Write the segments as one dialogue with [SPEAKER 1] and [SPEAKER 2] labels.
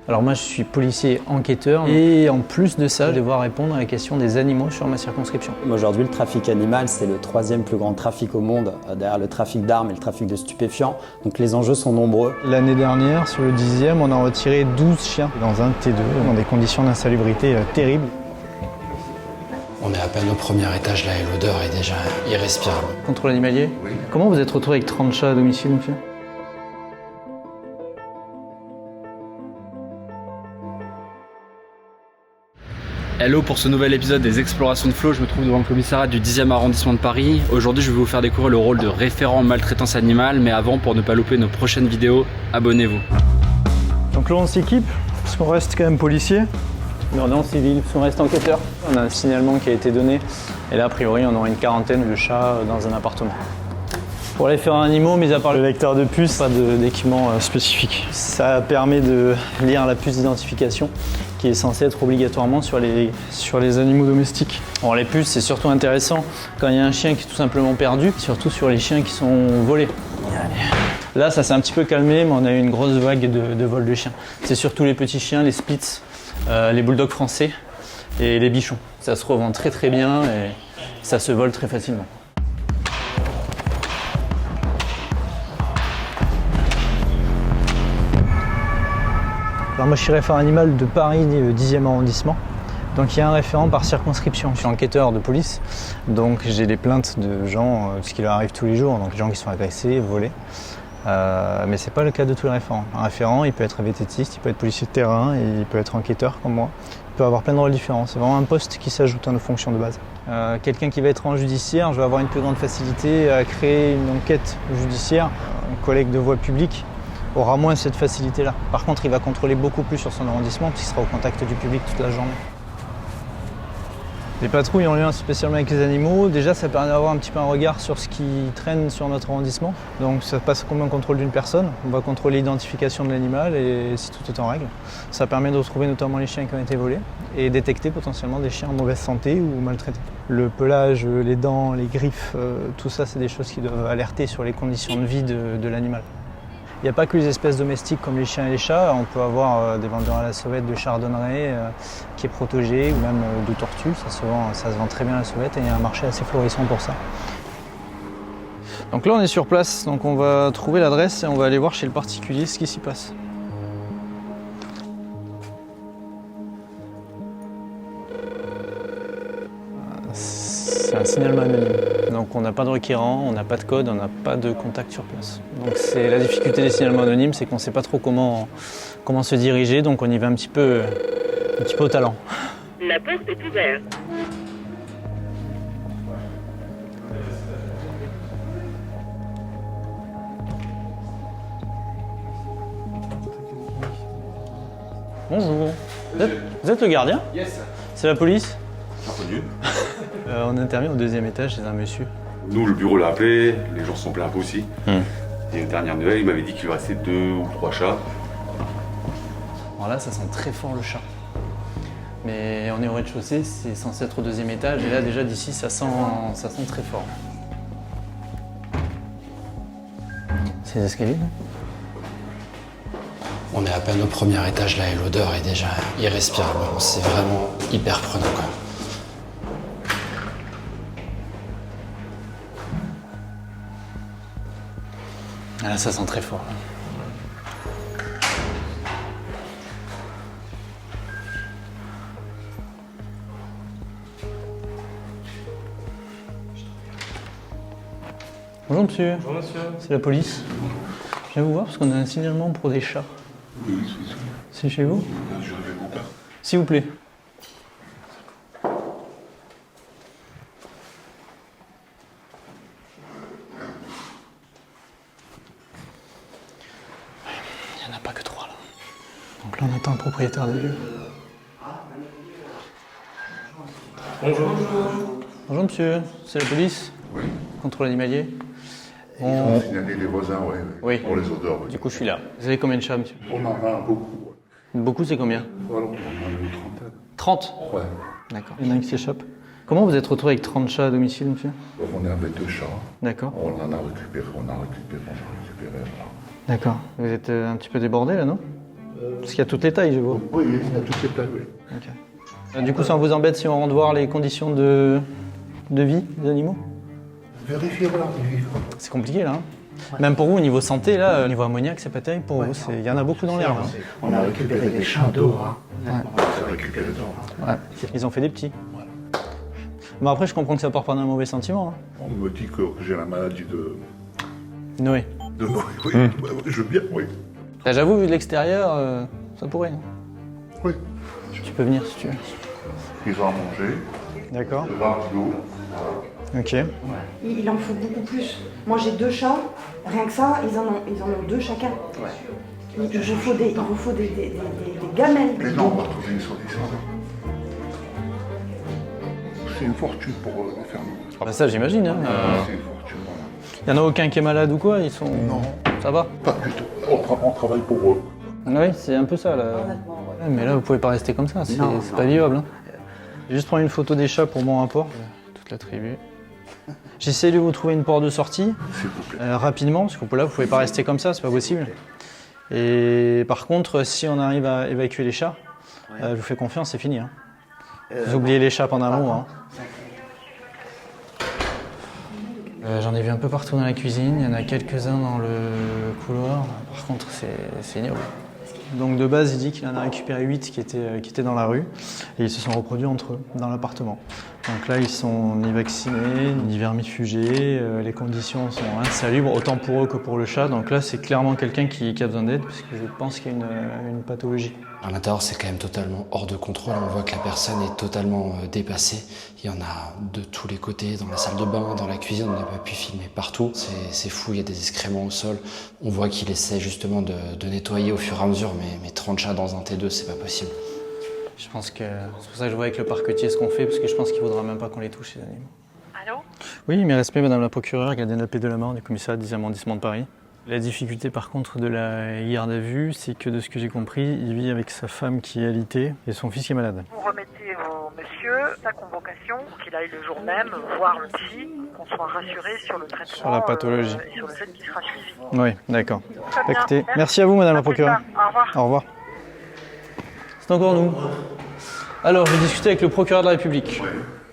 [SPEAKER 1] Alors moi je suis policier enquêteur et en plus de ça, je vais devoir répondre à la question des animaux sur ma circonscription.
[SPEAKER 2] Aujourd'hui, le trafic animal, c'est le 3e plus grand trafic au monde, derrière le trafic d'armes et le trafic de stupéfiants. Donc les enjeux sont nombreux.
[SPEAKER 1] L'année dernière, sur le 10e, on a retiré 12 chiens dans un T2, dans des conditions d'insalubrité terribles.
[SPEAKER 3] On est à peine au premier étage là et l'odeur est déjà irrespirable.
[SPEAKER 1] Contrôle animalier ? Oui. Comment vous êtes retrouvé avec 30 chats à domicile, monsieur ?
[SPEAKER 4] Hello, pour ce nouvel épisode des Explorations de Flo, je me trouve devant le commissariat du 10e arrondissement de Paris. Aujourd'hui, je vais vous faire découvrir le rôle de référent en maltraitance animale, mais avant, pour ne pas louper nos prochaines vidéos, abonnez-vous.
[SPEAKER 1] Donc là on s'équipe, parce qu'on reste quand même policier. Mais on est en civil, parce qu'on reste enquêteur. On a un signalement qui a été donné, et là a priori on aura une quarantaine de chats dans un appartement. Pour les référents animaux, mis à part le lecteur de puce, pas d'équipement spécifique. Ça permet de lire la puce d'identification qui est censée être obligatoirement sur les animaux domestiques. Alors les puces, c'est surtout intéressant quand il y a un chien qui est tout simplement perdu, surtout sur les chiens qui sont volés. Là, ça s'est un petit peu calmé, mais on a eu une grosse vague de vol de chiens. C'est surtout les petits chiens, les spitz, les bulldogs français et les bichons. Ça se revend très très bien et ça se vole très facilement. Alors moi je suis référent animal de Paris, 10e arrondissement. Donc il y a un référent par circonscription. Je suis enquêteur de police, donc j'ai des plaintes de gens, ce qui leur arrive tous les jours, donc des gens qui sont agressés, volés. Mais c'est pas le cas de tous les référents. Un référent, il peut être vététiste, il peut être policier de terrain, et il peut être enquêteur comme moi. Il peut avoir plein de rôles différents. C'est vraiment un poste qui s'ajoute à nos fonctions de base. Quelqu'un qui va être en judiciaire, je vais avoir une plus grande facilité à créer une enquête judiciaire. Un collègue de voie publique aura moins cette facilité-là. Par contre, il va contrôler beaucoup plus sur son arrondissement puisqu'il sera au contact du public toute la journée. Les patrouilles en lien spécialement avec les animaux, déjà ça permet d'avoir un petit peu un regard sur ce qui traîne sur notre arrondissement. Donc ça passe comme un contrôle d'une personne. On va contrôler l'identification de l'animal et si tout est en règle. Ça permet de retrouver notamment les chiens qui ont été volés et détecter potentiellement des chiens en mauvaise santé ou maltraités. Le pelage, les dents, les griffes, tout ça c'est des choses qui doivent alerter sur les conditions de vie de l'animal. Il n'y a pas que les espèces domestiques comme les chiens et les chats, on peut avoir des vendeurs à la sauvette de chardonneret qui est protégé ou même de tortues, ça se vend très bien à la sauvette et il y a un marché assez florissant pour ça. Donc là on est sur place, donc on va trouver l'adresse et on va aller voir chez le particulier ce qui s'y passe. C'est un signalement anonyme, donc on n'a pas de requérant, on n'a pas de code, on n'a pas de contact sur place. Donc c'est la difficulté des signalements anonymes, c'est qu'on ne sait pas trop comment se diriger, donc on y va un petit peu au talent.
[SPEAKER 5] La porte est ouverte.
[SPEAKER 1] Bonjour. Vous êtes le gardien ?
[SPEAKER 6] Yes.
[SPEAKER 1] C'est la police ?
[SPEAKER 6] Inconnu.
[SPEAKER 1] On intervient au 2e étage chez un monsieur.
[SPEAKER 6] Nous, le bureau l'a appelé, les gens se sont plaints un peu aussi. Il y a une dernière nouvelle, il m'avait dit qu'il lui restait 2 ou 3 chats.
[SPEAKER 1] Alors là, ça sent très fort le chat. Mais on est au rez-de-chaussée, c'est censé être au 2e étage, et là déjà d'ici, ça sent très fort. C'est les escaliers, non ?
[SPEAKER 3] On est à peine au premier étage là et l'odeur est déjà irrespirable. C'est vraiment hyper prenant quoi.
[SPEAKER 1] Ah là, ça sent très fort. Bonjour monsieur.
[SPEAKER 6] Bonjour monsieur.
[SPEAKER 1] C'est la police. Je viens vous voir parce qu'on a un signalement pour des chats.
[SPEAKER 6] Oui,
[SPEAKER 1] C'est chez vous ?
[SPEAKER 6] je vais vous père.
[SPEAKER 1] S'il vous plaît. Il n'y en a pas que 3 là. Donc là on attend le propriétaire des lieux.
[SPEAKER 6] Bonjour.
[SPEAKER 1] Bonjour monsieur, c'est la police ?
[SPEAKER 7] Oui.
[SPEAKER 1] Contrôle animalier ?
[SPEAKER 7] Ils ont signalé les voisins,
[SPEAKER 1] Oui.
[SPEAKER 7] pour les odeurs. Oui.
[SPEAKER 1] Du coup je suis là. Vous avez combien de chats monsieur ?
[SPEAKER 7] On en a beaucoup.
[SPEAKER 1] Beaucoup c'est combien ?
[SPEAKER 7] Voilà, on en a une trentaine.
[SPEAKER 1] 30 ?
[SPEAKER 7] Ouais.
[SPEAKER 1] D'accord. Il y en a un qui s'échappe. Comment vous êtes retrouvé avec 30 chats à domicile monsieur ?
[SPEAKER 7] Donc on est avec 2 chats.
[SPEAKER 1] D'accord.
[SPEAKER 7] On en a récupéré, voilà.
[SPEAKER 1] D'accord. Vous êtes un petit peu débordé là, non ? Parce qu'il y a toutes les tailles, je vois.
[SPEAKER 7] Oui, il y a toutes les tailles, oui.
[SPEAKER 1] Ok. Du coup, ça vous embête si on rentre voir les conditions de vie des animaux?
[SPEAKER 7] Vérifiez, voilà, vérifiez.
[SPEAKER 1] C'est compliqué là. Hein. Même pour vous, au niveau santé, là, au niveau ammoniaque, c'est pas terrible pour vous. Il y en a beaucoup dans l'air. Là.
[SPEAKER 7] On a récupéré des chats d'eau. Hein. On a récupéré d'eau.
[SPEAKER 1] Ouais. Ils ont fait des petits. Bon, après, je comprends que ça part pas d'un mauvais sentiment. Hein.
[SPEAKER 7] On me dit que j'ai la maladie de
[SPEAKER 1] Noé.
[SPEAKER 7] Noé. Oui, je veux bien, oui.
[SPEAKER 1] Là, j'avoue, vu de l'extérieur, ça pourrait. Hein.
[SPEAKER 7] Oui.
[SPEAKER 1] Tu peux venir si tu veux.
[SPEAKER 7] Ils ont à manger,
[SPEAKER 1] D'accord.
[SPEAKER 7] de l'eau.
[SPEAKER 1] Ok.
[SPEAKER 8] Il en faut beaucoup plus. Moi j'ai 2 chats, rien que ça, ils en ont 2 chacun. Il vous faut des gamelles.
[SPEAKER 7] Mais non, on va trouver une solution. C'est une fortune pour les fermiers.
[SPEAKER 1] Bah ça, j'imagine. Hein.
[SPEAKER 7] C'est une fortune, voilà.
[SPEAKER 1] Y en a aucun qui est malade ou quoi? Ils sont.
[SPEAKER 7] Non.
[SPEAKER 1] Ça va?
[SPEAKER 7] Pas du tout. On travaille pour eux.
[SPEAKER 1] Oui, c'est un peu ça là. Ouais, mais là, vous pouvez pas rester comme ça, c'est pas vivable. Hein. Je vais juste prendre une photo des chats pour mon rapport. Toute la tribu. J'essaie de vous trouver une porte de sortie,
[SPEAKER 7] S'il vous plaît.
[SPEAKER 1] rapidement, parce que là, vous pouvez pas rester comme ça, c'est pas possible. Et par contre, si on arrive à évacuer les chats, je vous fais confiance, c'est fini. Hein. Vous oubliez les chats pendant un moment. Hein. J'en ai vu un peu partout dans la cuisine, il y en a quelques-uns dans le couloir. Par contre, c'est ignoble. Donc de base, il dit qu'il en a récupéré 8 qui étaient dans la rue et ils se sont reproduits entre eux, dans l'appartement. Donc là, ils sont ni vaccinés, ni vermifugés, les conditions sont insalubres, autant pour eux que pour le chat. Donc là, c'est clairement quelqu'un qui a besoin d'aide, parce que je pense qu'il y a une pathologie.
[SPEAKER 3] À l'intérieur, c'est quand même totalement hors de contrôle. On voit que la personne est totalement dépassée. Il y en a de tous les côtés, dans la salle de bain, dans la cuisine, on n'a pas pu filmer partout. C'est fou, il y a des excréments au sol. On voit qu'il essaie justement de nettoyer au fur et à mesure, mais 30 chats dans un T2, c'est pas possible.
[SPEAKER 1] Je pense que c'est pour ça que je vois avec le parquetier ce qu'on fait, parce que je pense qu'il ne faudra même pas qu'on les touche, ces animaux.
[SPEAKER 5] Allô?
[SPEAKER 1] Oui, mes respects, Madame la procureure, gardienne de la paix de la Marne, du commissariat du 10e arrondissement de Paris. La difficulté par contre de la garde à vue, c'est que de ce que j'ai compris, il vit avec sa femme qui est alitée et son fils qui est malade.
[SPEAKER 5] Vous remettez au monsieur sa convocation pour qu'il aille le jour même voir le psy, qu'on soit rassuré sur le traitement.
[SPEAKER 1] Sur la pathologie.
[SPEAKER 5] Et sur le fait qu'il sera suivi.
[SPEAKER 1] Oui, d'accord.
[SPEAKER 5] Très bien.
[SPEAKER 1] Écoutez, merci à vous, Madame la
[SPEAKER 5] plus
[SPEAKER 1] procureure.
[SPEAKER 5] tard. Au revoir.
[SPEAKER 1] Au revoir. C'est encore nous. Alors, j'ai discuté avec le procureur de la République.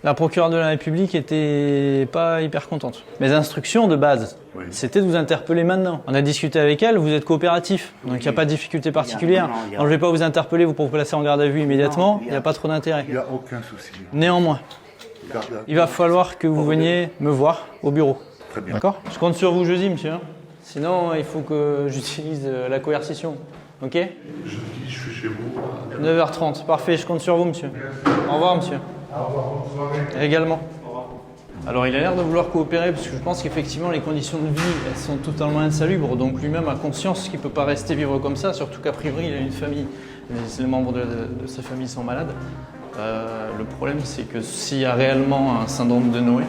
[SPEAKER 1] La procureure de la République était pas hyper contente. Mes instructions de base, c'était de vous interpeller maintenant. On a discuté avec elle, vous êtes coopératif, donc il n'y a pas de difficulté particulière. Donc je ne vais pas vous interpeller, vous pour vous placer en garde à vue immédiatement, il n'y a pas trop d'intérêt.
[SPEAKER 7] Il n'y a aucun souci.
[SPEAKER 1] Néanmoins, il va falloir que vous veniez me voir au bureau.
[SPEAKER 7] Très bien.
[SPEAKER 1] D'accord? Je compte sur vous jeudi, monsieur. Sinon, il faut que j'utilise la coercition. Ok?
[SPEAKER 7] Je dis, je suis chez vous.
[SPEAKER 1] 9h30, parfait, je compte sur vous, monsieur. Au revoir, monsieur.
[SPEAKER 7] Au revoir, bonne soirée.
[SPEAKER 1] Également. Alors il a l'air de vouloir coopérer parce que je pense qu'effectivement les conditions de vie elles sont totalement insalubres, donc lui-même a conscience qu'il ne peut pas rester vivre comme ça, surtout qu'a priori il a une famille, les membres de sa famille sont malades. Le problème c'est que s'il y a réellement un syndrome de Noé,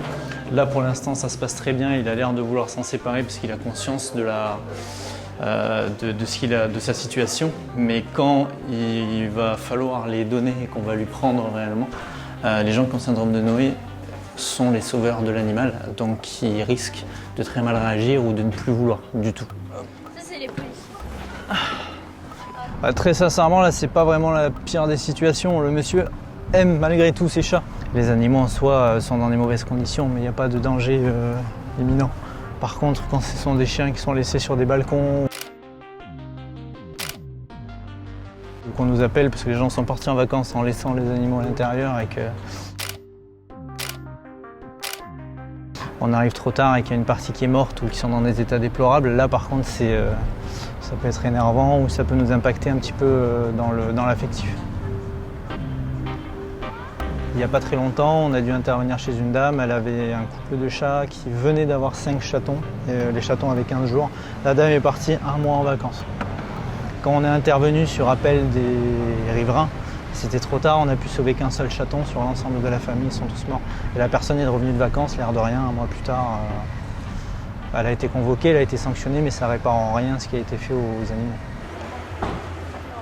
[SPEAKER 1] là pour l'instant ça se passe très bien, il a l'air de vouloir s'en séparer parce qu'il a conscience de sa situation, mais quand il va falloir les donner et qu'on va lui prendre réellement, les gens qui ont le syndrome de Noé sont les sauveurs de l'animal, donc ils risquent de très mal réagir ou de ne plus vouloir du tout.
[SPEAKER 9] Ça, c'est les policiers.
[SPEAKER 1] Très sincèrement, là, c'est pas vraiment la pire des situations. Le monsieur aime malgré tout ses chats. Les animaux en soi sont dans des mauvaises conditions, mais il n'y a pas de danger imminent. Par contre, quand ce sont des chiens qui sont laissés sur des balcons, qu'on nous appelle parce que les gens sont partis en vacances en laissant les animaux à l'intérieur et que on arrive trop tard et qu'il y a une partie qui est morte ou qui sont dans des états déplorables, là par contre ça peut être énervant ou ça peut nous impacter un petit peu dans l'affectif. Il n'y a pas très longtemps, on a dû intervenir chez une dame, elle avait un couple de chats qui venait d'avoir 5 chatons, et les chatons avaient 15 jours. La dame est partie 1 mois en vacances. Quand on est intervenu sur appel des riverains, c'était trop tard, on n'a pu sauver qu'un seul chaton sur l'ensemble de la famille, ils sont tous morts. Et la personne est revenue de vacances, l'air de rien, 1 mois plus tard. Elle a été convoquée, elle a été sanctionnée, mais ça répare en rien ce qui a été fait aux animaux.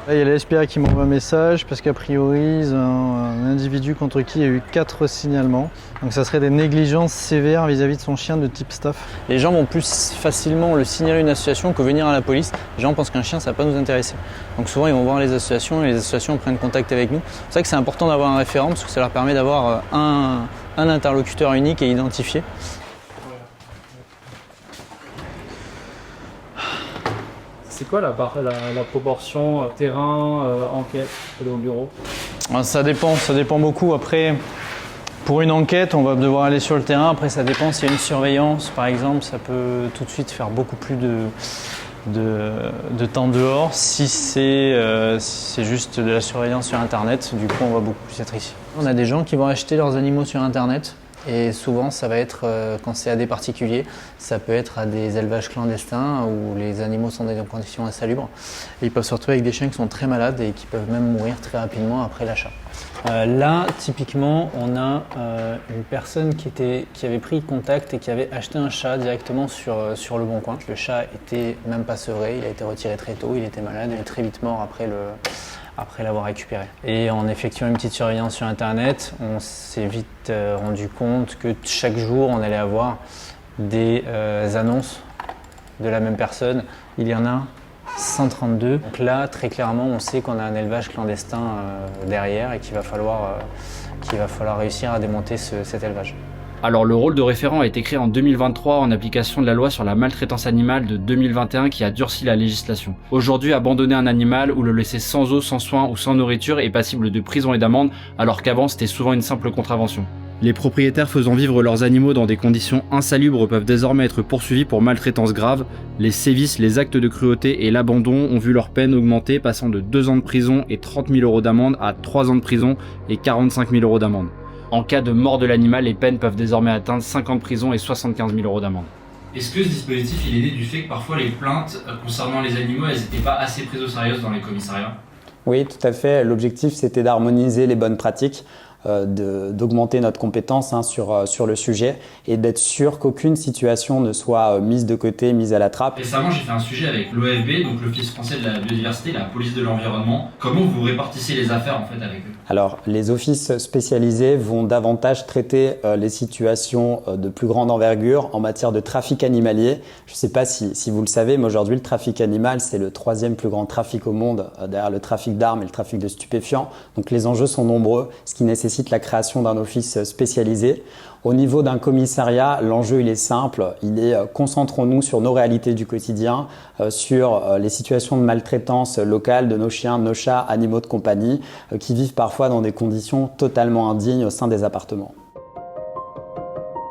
[SPEAKER 1] Là, il y a la SPA qui m'envoie un message parce qu'a priori, ils ont un individu contre qui il y a eu 4 signalements. Donc ça serait des négligences sévères vis-à-vis de son chien de type staff. Les gens vont plus facilement le signaler à une association que venir à la police. Les gens pensent qu'un chien, ça va pas nous intéresser. Donc souvent, ils vont voir les associations et les associations prennent contact avec nous. C'est pour ça que c'est important d'avoir un référent parce que ça leur permet d'avoir un interlocuteur unique et identifié.
[SPEAKER 4] C'est quoi la proportion terrain, enquête au bureau?
[SPEAKER 1] Ça dépend beaucoup. Après, pour une enquête, on va devoir aller sur le terrain. Après, ça dépend s'il y a une surveillance, par exemple, ça peut tout de suite faire beaucoup plus de temps dehors. Si c'est juste de la surveillance sur Internet, du coup, on va beaucoup plus être ici. On a des gens qui vont acheter leurs animaux sur Internet. Et souvent, ça va être, quand c'est à des particuliers, ça peut être à des élevages clandestins où les animaux sont dans des conditions insalubres. Et ils peuvent se retrouver avec des chiens qui sont très malades et qui peuvent même mourir très rapidement après l'achat. Là, typiquement, on a une personne qui avait pris contact et qui avait acheté un chat directement sur Le Bon Coin. Le chat était même pas sevré, il a été retiré très tôt, il était malade, il est très vite mort après l'avoir récupéré. Et en effectuant une petite surveillance sur Internet, on s'est vite rendu compte que chaque jour, on allait avoir des annonces de la même personne. Il y en a 132. Donc là, très clairement, on sait qu'on a un élevage clandestin derrière et qu'il va falloir réussir à démonter cet élevage.
[SPEAKER 4] Alors le rôle de référent a été créé en 2023 en application de la loi sur la maltraitance animale de 2021 qui a durci la législation. Aujourd'hui, abandonner un animal ou le laisser sans eau, sans soins ou sans nourriture est passible de prison et d'amende, alors qu'avant c'était souvent une simple contravention. Les propriétaires faisant vivre leurs animaux dans des conditions insalubres peuvent désormais être poursuivis pour maltraitance grave. Les sévices, les actes de cruauté et l'abandon ont vu leur peine augmenter, passant de 2 ans de prison et 30 000 € d'amende à 3 ans de prison et 45 000 € d'amende. En cas de mort de l'animal, les peines peuvent désormais atteindre 5 ans de prison et 75 000 € d'amende. Est-ce que ce dispositif il est né du fait que parfois les plaintes concernant les animaux, elles n'étaient pas assez prises au sérieux dans les commissariats?
[SPEAKER 2] Oui, tout à fait. L'objectif, c'était d'harmoniser les bonnes pratiques, d'augmenter notre compétence sur le sujet et d'être sûr qu'aucune situation ne soit mise de côté, mise à la trappe.
[SPEAKER 4] Récemment, j'ai fait un sujet avec l'OFB, donc l'Office français de la biodiversité, la police de l'environnement. Comment vous répartissez les affaires en fait avec eux?
[SPEAKER 2] Alors, les offices spécialisés vont davantage traiter les situations de plus grande envergure en matière de trafic animalier. Je ne sais pas si vous le savez, mais aujourd'hui, le trafic animal, c'est le 3e plus grand trafic au monde, derrière le trafic d'armes et le trafic de stupéfiants. Donc, les enjeux sont nombreux, ce qui nécessite la création d'un office spécialisé. Au niveau d'un commissariat, l'enjeu il est simple, concentrons-nous sur nos réalités du quotidien, sur les situations de maltraitance locale de nos chiens, de nos chats, animaux de compagnie, qui vivent parfois dans des conditions totalement indignes au sein des appartements.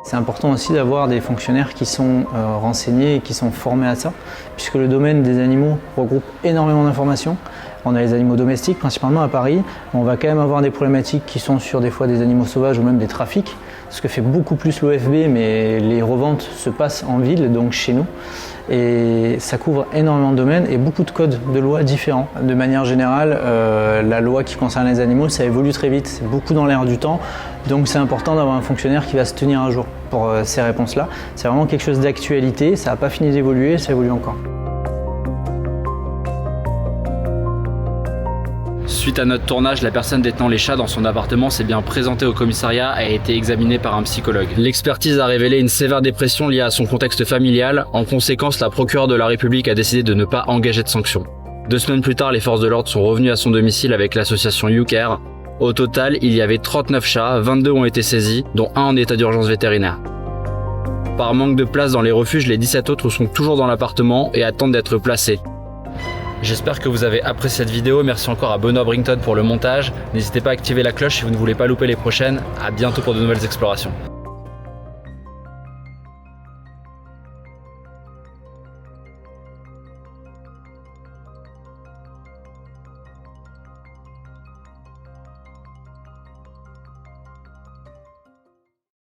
[SPEAKER 1] C'est important aussi d'avoir des fonctionnaires qui sont renseignés et qui sont formés à ça, puisque le domaine des animaux regroupe énormément d'informations. On a les animaux domestiques, principalement à Paris. On va quand même avoir des problématiques qui sont sur des fois des animaux sauvages ou même des trafics, ce que fait beaucoup plus l'OFB, mais les reventes se passent en ville, donc chez nous. Et ça couvre énormément de domaines et beaucoup de codes de loi différents. De manière générale, la loi qui concerne les animaux, ça évolue très vite, c'est beaucoup dans l'air du temps. Donc c'est important d'avoir un fonctionnaire qui va se tenir à jour pour ces réponses-là. C'est vraiment quelque chose d'actualité, ça n'a pas fini d'évoluer, ça évolue encore.
[SPEAKER 4] Suite à notre tournage, la personne détenant les chats dans son appartement s'est bien présentée au commissariat et a été examinée par un psychologue. L'expertise a révélé une sévère dépression liée à son contexte familial. En conséquence, la procureure de la République a décidé de ne pas engager de sanctions. 2 semaines plus tard, les forces de l'ordre sont revenues à son domicile avec l'association YouCare. Au total, il y avait 39 chats, 22 ont été saisis, dont un en état d'urgence vétérinaire. Par manque de place dans les refuges, les 17 autres sont toujours dans l'appartement et attendent d'être placés. J'espère que vous avez apprécié cette vidéo, merci encore à Benoît Brington pour le montage. N'hésitez pas à activer la cloche si vous ne voulez pas louper les prochaines. À bientôt pour de nouvelles explorations.